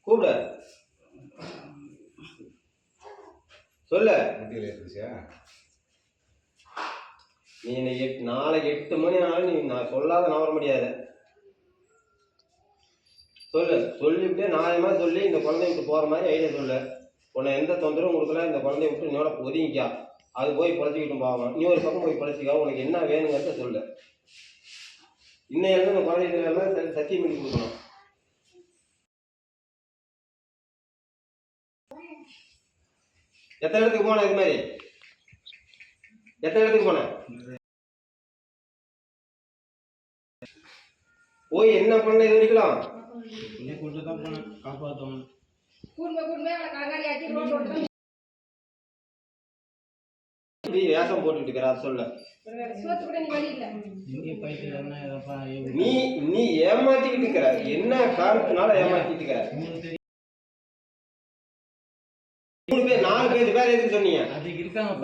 கூப்பிட சொல்ல. நீ நாளைக்கு 8 மணி ஆனாலும் நீ நான் சொல்லாத நவர முடியாது. சொல்லு. சொல்லிவிட்டு நியாயமா சொல்லி இந்த குழந்தைய விட்டு போற மாதிரி ஐடியா சொல்லு. உன்னை எந்த தொந்தரவும் கொடுக்கல, இந்த குழந்தைய விட்டு என்னோட ஒதுங்கிக்கா. அது போய் பழச்சிக்கிட்டும் போவான், நீ ஒரு பக்கம் போய் பழச்சிக்கா. உனக்கு என்ன வேணுங்கிறத சொல்லு. இன்னும் இந்த குழந்தைகள் சத்தியம் பண்ணி கொடுக்கணும். எத்தனை இடத்துக்கு போன? இது மாதிரி எத்தனை இடத்துக்கு போன? போய் என்ன பண்ண? இது வரைக்கலாம் வேஷம் போட்டுட்டு இருக்கிற சொல்ல. நீ ஏமாத்திக்கிட்டு இருக்கிற. என்ன காரணத்தினால ஏமாத்திட்டு இருக்கிற? 4 பேர் வேற எதுக்கு சொன்னீங்க?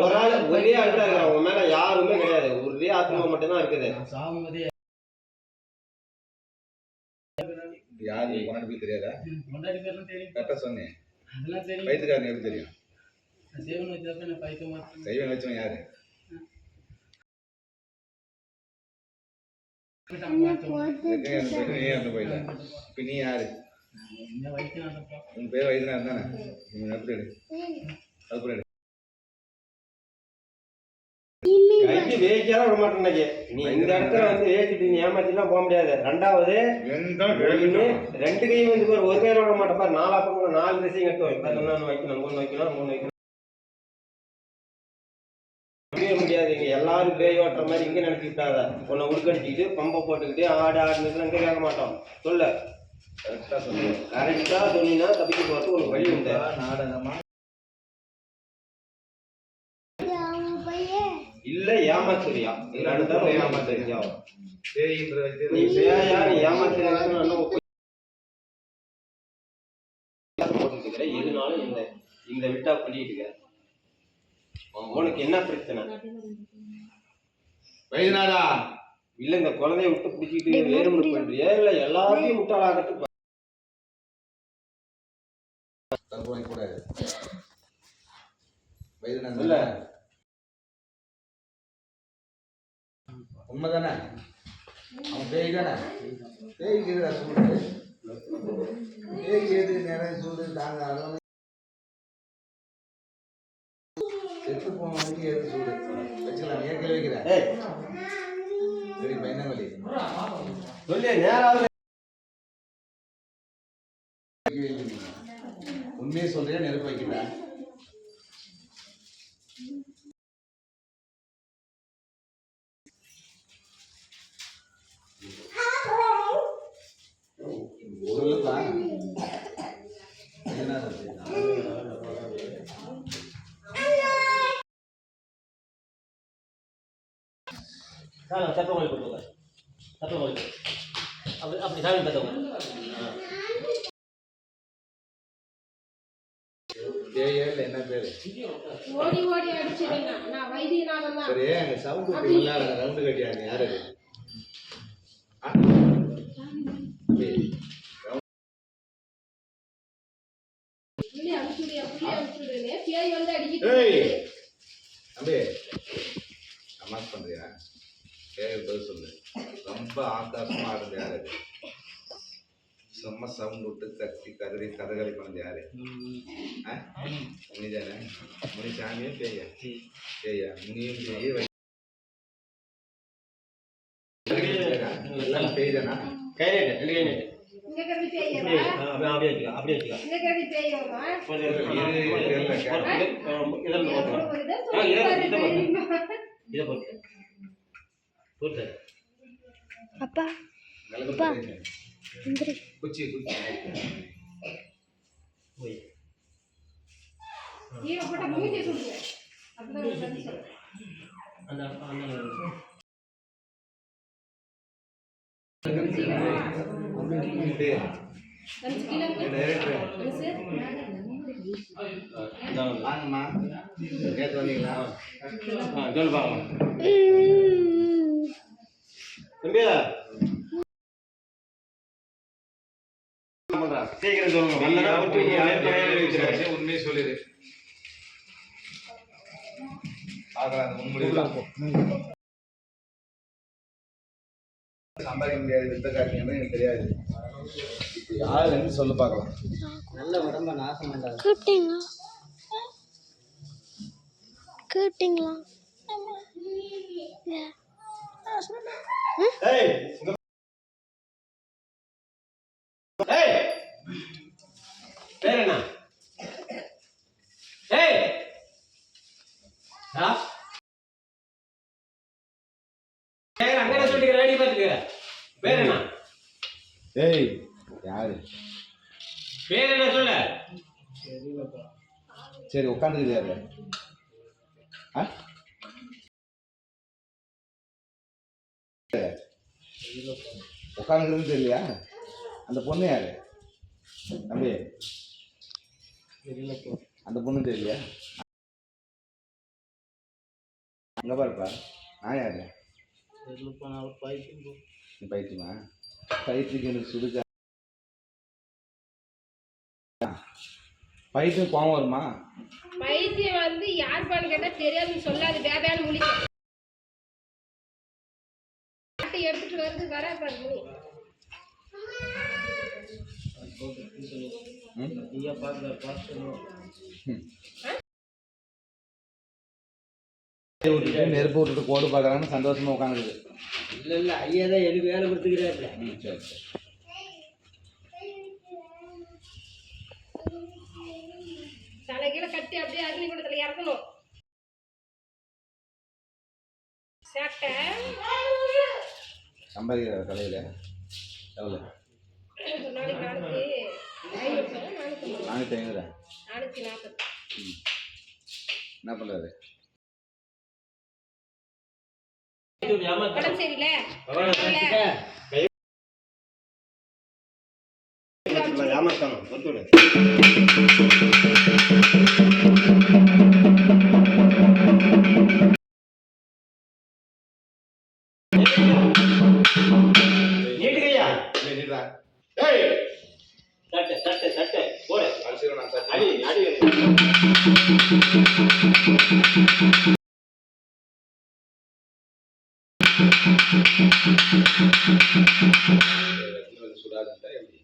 ஒரு ஆள் ஒரே ஆள் தான் இருக்கிறான். உன் மேல யாருமே கிடையாது. ஒரே ஆத்மா மட்டும் தான் இருக்குது. யாரு உனக்கு தெரியாதா? கரெக்டா சொன்னேன். வயிற்றுக்காரன் எப்படி தெரியும்? சைவன் வச்சவன் யாரு? இப்ப நீ யாரு? உன் பேர் வைத்தியநாதன் தானே? எப்படி அது கைக்கு வேய்க்காதான் விட மாட்டேன். நீ இந்த இடத்துல வந்து வேச்சிட்டு நீ ஏமாத்திலாம் போக முடியாது. 2வது 2 கையும் வந்து பாரு, ஒரு கையில விட மாட்டேன் பாரு. 4 பக்கம் 4 திசையும் கட்டுவோம். வைக்கணும், 3 வைக்கணும், 3 வைக்கணும். முடியாது. இங்க எல்லாரும் பேய் ஓட்டுற மாதிரி இங்க நினைச்சுக்கிட்டாத. உன்னை உடுக்கடிச்சுக்கிட்டு பம்பை போட்டுக்கிட்டு ஆடு ஆடுன்னு இங்க கேட்க மாட்டோம். சொல்ல. கரெக்டா சொன்னீங்கன்னா தப்பிக்க போறது உனக்கு வழி உண்டு. நாடகமா இல்ல ஏமாத்துறியா? ஏமாத்துறியா? நீ பேயா? நீ ஏமாத்துறியா? போட்டுக்கிற எதுனாலும் இந்த விட்டா பண்ணிட்டு இருக்க. உனக்கு என்ன பிரச்சனை? வைத்தியநாதா இல்ல இந்த குழந்தைய விட்டு பிடிச்சிட்டு வேறுமுறை பண்றியா? இல்ல எல்லாத்தையும் முட்டாளாகட்டு கூடாது. வைத்தியநாதன் இல்ல உண்மைதானே? அவன் பேய் தானே? பேய்க்கு சூடு, பேய்க்கு எது நிறைய சூடு தாங்க. அதெல்லாம் செத்து போனவனுக்கு எது சூடு வச்சுக்கலாம். ஏற்கனவே வைக்கிறேன். சரி என்ன வழி சொல்லி நேராக உண்மையை சொல்றியா? நெருப்பு வைக்கிறேன். சொல்லுப்பா. சத்தம் கொடுத்துருங்க. சத்தம் கொடுத்து அப்படி சாமி தத்தவங்க என்ன பேரு? வைத்தியநாதன். சரி, அங்க சவுண்ட் ரவுண்டு கட்டியாங்க. யாரு? தம்பி அம்மாஸ் பண்றியா? பதில் சொல்லு. ரொம்ப ஆகாசமா இருந்த யாரு? செம்ம சவுண்ட் விட்டு கத்தி கதறி கதகளி பண்ணது யாரு? முனிதானே? முனிசாமியே பேயா? பேயா? முனியும் பேய் எல்லாம் பேய் தானா? கை நீட்டு. அப்பா குச்சி வாங்கம்மா. நேற்று வந்தீங்களா? சொல்லுப்பா தம்பியா. சொல்றா சீக்கிரம் சொல்லுங்க வந்தனா போட்டு உண்மையை சொல்லிடு பார்க்கலாம் அந்த முன்மொழிவு சம்பாதிக்க முடியாது வித்த காட்டிங்கன்னா எனக்கு தெரியாது இப்போ யாருன்னு சொல்லு பார்க்கலாம் நல்ல உடம்ப நாசம் பண்ணாது கூப்பிட்டீங்களா ஏய் ஏய் பேர் என்ன ஏய் ஆ பேர் அங்கனே சொல்லிக்கிற ரெடி பாத்துக்க பேர் என்ன ஏய் யாரு பேர் என்ன சொல்லு சரி உட்காந்துக்குது யாரு உட்காந்துக்கிறது தெரியலையா அந்த பொண்ணு யாரு தம்பி அந்த பொண்ணு தெரியலையா அங்க பாருப்பா நான் யாரு நீ பைத்தியமா பைத்தியக்கு எனக்கு சுடுக்க பைத்தியம் கோவம் வருமா பைத்தியம் வந்து யாருப்பான்னு கேட்டா தெரியாதுன்னு சொல்லாது வேலையான்னு முழிக்க எடுத்துட்டு வந்து வர பாருங்க நெருப்பு விட்டுட்டு கோடு பார்க்கறான்னு சந்தோஷமா உட்காந்துருது இல்ல ஐயா தான் எனக்கு வேலை கொடுத்துக்கிறாரு சரி சரி தலைகீழ கட்டி அப்படியே அக்னி குண்டத்துல இறக்கணும் சாப்பிட்ட சம்பாதிக்கிற கலையில எவ்வளோ ஒரு நாளைக்கு 450 450 440 என்ன பண்றாரு உடம்பு சரியில்லை ஏமாத்தணும் ஒத்துடு நீட்டுக்கையா ஏய் தட்டு தட்டு தட்டு போடு அடி அடி சுடாதுட்டா எப்படி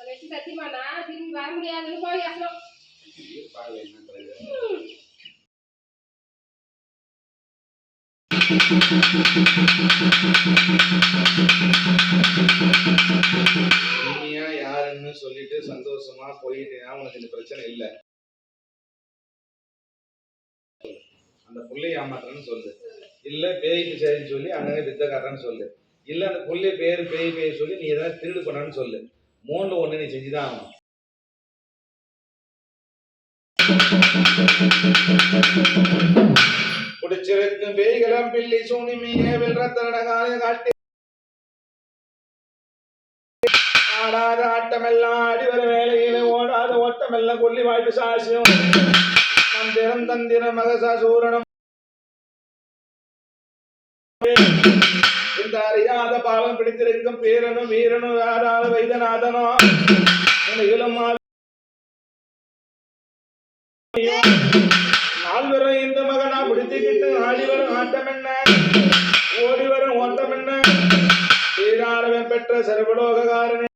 வச்சு சத்தியமானா திரும்பி வர முடியாதுன்னு போய் ஆசனம் பாருங்க என்ன பண்ணுறது இனியா யாருன்னு சொல்லிட்டு சந்தோஷமா போயிட்டேன்னா உனக்கு இந்த பிரச்சனை இல்லை அந்த புள்ளையை ஏமாத்துறேன்னு சொல்லு இல்ல பேய்க்கு சரின்னு சொல்லி அண்ணன் வித்த காட்டுறேன்னு சொல்லு இல்ல அந்த புள்ளை பேய் சொல்லி நீ ஏதாவது திருடு பண்ணான்னு சொல்லு மூணுல ஒண்ணு நீ செஞ்சுதான் ஆகணும் குடிச்சிருக்கும் பேய்களம் பில்லி சூனிமியே வெல்றத்தனகாலே காட்டி ஆடாத ஆட்டமெல்லாம் அடிவர வேலையில ஓடாத ஓட்டமெல்லாம் கொல்லி வாய்ப்பு சாசியம் மந்திரம் தந்திரம் மகசாசூரணம் இந்த அறியாத பாவம் பிடித்திருக்கும் பேரனும் வீரனும் வேறாத வைதநாதனோ நால்வரும் இந்த மகனா பிடித்துக்கிட்டு ஆடி வரும் ஆட்டம் என்ன ஓடி வரும் ஓட்டம் என்ன சீராரவன் பெற்ற சர்வலோககாரனே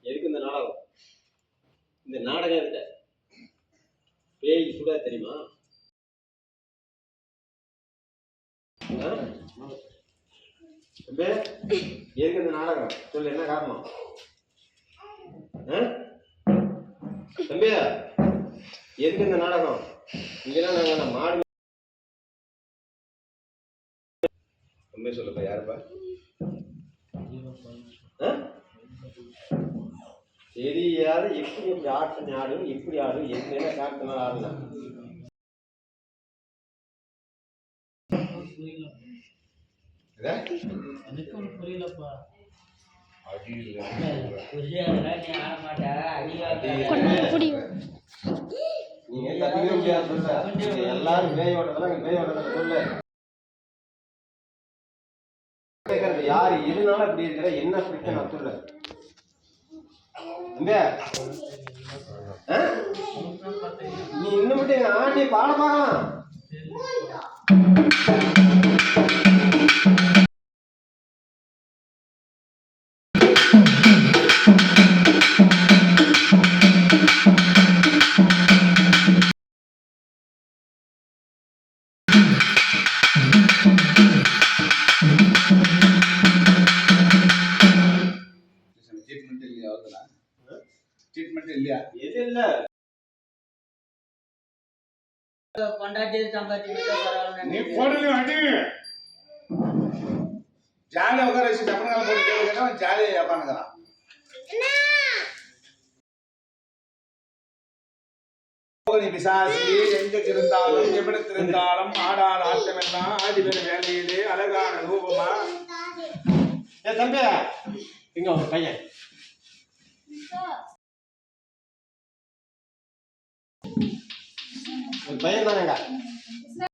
எதுக்கு இந்த நாடகம் இந்த நாடகம் எதுக்கு பேய் சுடா தெரியுமா எதுக்கு இந்த நாடகம் சொல்லு என்ன காரணம் தம்பி எதுக்கு இந்த நாடகம் இங்கெல்லாம் நாங்க மாடு உண்மை சொல்லுப்பா யாருப்பா தெரியாத எப்படி எப்படி ஆட்டம் ஆடும் இப்படி ஆடும் என்ன காரணத்தினால ஆடலாம் புரியலப்பா நீங்க கத்துக்கவே முடியாது எல்லாரும் பேய் ஓட்டதெல்லாம் பேய் ஓட்டதை சொல்லு யாரு எதுனால அப்படி இருக்கிற என்ன பிரச்சனை சொல்லு நீ இன்னும் மட்டும் எங்க ஆண்டி பாட பார்க்கலாம் ட்ரீட்மெண்ட் இல்லையா அவதுல ட்ரீட்மெண்ட் இல்லையா எது இல்ல பொண்டாட்டி சம்பாதிச்சு நீ போடல அடி ஜாலியா உட்கார வச்சு தமிழ்நாடு போட்டு கேட்கறா ஜாலியா உட்காந்துக்கிறான் நீ பிசாசி எங்க இருந்தாலும் எப்படி இருந்தாலும் ஆடாத ஆட்டம் எல்லாம் ஆடி பெற வேலையிலே அழகான ரூபமா ஏ தம்பி இங்க உங்க பையன் பையன் தானேங்க